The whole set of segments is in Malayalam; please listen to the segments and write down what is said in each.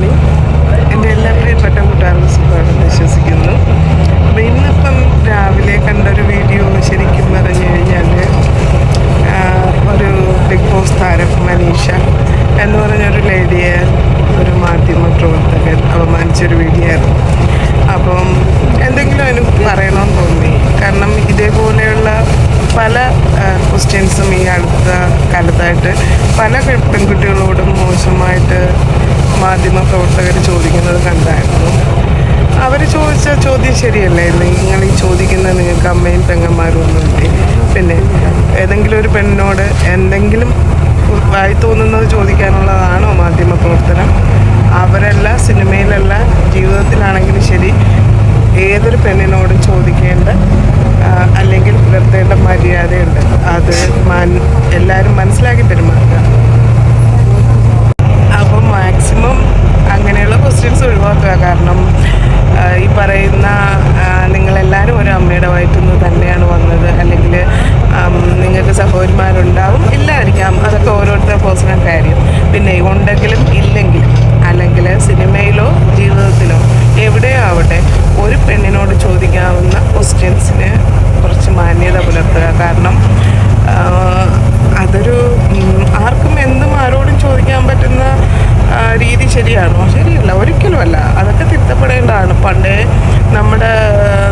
മോർണിംഗ്. എൻ്റെ എല്ലാ പ്രിയപ്പെട്ട കൂട്ടുകാർക്കും സുഖമാണെന്ന് വിശ്വസിക്കുന്നു. അപ്പോൾ ഇന്നിപ്പം രാവിലെ കണ്ടൊരു വീഡിയോ ശരിക്കും പറഞ്ഞു കഴിഞ്ഞാൽ ഒരു ബിഗ് ബോസ് താരം മനീഷ എന്ന് പറഞ്ഞൊരു ലേഡിയെ ഒരു മാധ്യമ പ്രവർത്തകൻ അപമാനിച്ചൊരു വീഡിയോ ആയിരുന്നു. അപ്പം എന്തെങ്കിലും എനിക്ക് പറയണമെന്ന് തോന്നി. കാരണം ഇതേപോലെയുള്ള പല ക്വസ്റ്റ്യൻസും ഈ അടുത്ത കാലത്തായിട്ട് പല പെൺകുട്ടികളോടും മോശമായിട്ട് മാധ്യമ പ്രവർത്തകർ ചോദിക്കുന്നത് കണ്ടായിരുന്നു. അവർ ചോദിച്ച ചോദ്യം ശരിയല്ലേ? നിങ്ങൾ ഈ ചോദിക്കുന്നത് നിങ്ങൾക്ക് അമ്മയും പെങ്ങന്മാരും ഒന്നുമില്ലേ? പിന്നെ ഏതെങ്കിലും ഒരു പെണ്ണിനോട് എന്തെങ്കിലും വായി തോന്നുന്നത് ചോദിക്കാനുള്ളതാണോ മാധ്യമ പ്രവർത്തനം? അവരല്ല, സിനിമയിലല്ല, ജീവിതത്തിലാണെങ്കിലും ശരി ഏതൊരു പെണ്ണിനോടും ചോദിക്കേണ്ട അല്ലെങ്കിൽ പുലർത്തേണ്ട മര്യാദയുണ്ട്. അത് എല്ലാവരും മനസ്സിലാക്കി പെരുമാറുക. അപ്പം മാക്സിമം അങ്ങനെയുള്ള ക്വസ്റ്റ്യൻസ് ഒഴിവാക്കുക. കാരണം ഈ പറയുന്ന നിങ്ങളെല്ലാവരും ഒരു അമ്മയുടെ വയറ്റിൽ നിന്ന് തന്നെയാണ് വന്നത്, അല്ലെങ്കിൽ നിങ്ങൾക്ക് സഹോദരിമാരുണ്ടാവും, ഇല്ലായിരിക്കാം, അതൊക്കെ ഓരോരുത്തരുടെ പേഴ്സണൽ കാര്യം. പിന്നെ ഉണ്ടെങ്കിലും ഇല്ലെങ്കിലും, അല്ലെങ്കിൽ സിനിമയിലോ ജീവിതത്തിലോ എവിടെയോ ആവട്ടെ, ഒരു പെണ്ണിനോട് ചോദിക്കാവുന്ന ക്വസ്റ്റ്യൻസിന് കുറച്ച് മാന്യത പുലർത്തുക. കാരണം അതൊരു ആർക്കും എന്തും ആരോടും ചോദിക്കാൻ പറ്റുന്ന രീതി ശരിയാണോ? ശരിയല്ല, ഒരിക്കലുമല്ല. അതൊക്കെ തിരുത്തപ്പെടേണ്ടതാണ്. പണ്ടേ നമ്മുടെ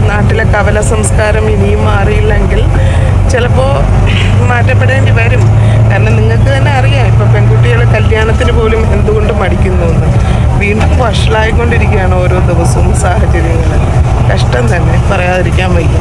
നാട്ടിലെ കവല സംസ്കാരം ഇനിയും മാറിയില്ലെങ്കിൽ ചിലപ്പോൾ മാറ്റപ്പെടേണ്ടി വരും. കാരണം നിങ്ങൾക്ക് തന്നെ അറിയാം, ഇപ്പോൾ പെൺകുട്ടികൾ കല്യാണത്തിന് പോലും എന്തുകൊണ്ട് മടിക്കുന്നു എന്ന്. വീണ്ടും വഷളായിക്കൊണ്ടിരിക്കുകയാണ് ഓരോ ദിവസവും സാഹചര്യങ്ങൾ. കഷ്ടം തന്നെ, പറയാതിരിക്കാൻ വയ്യ.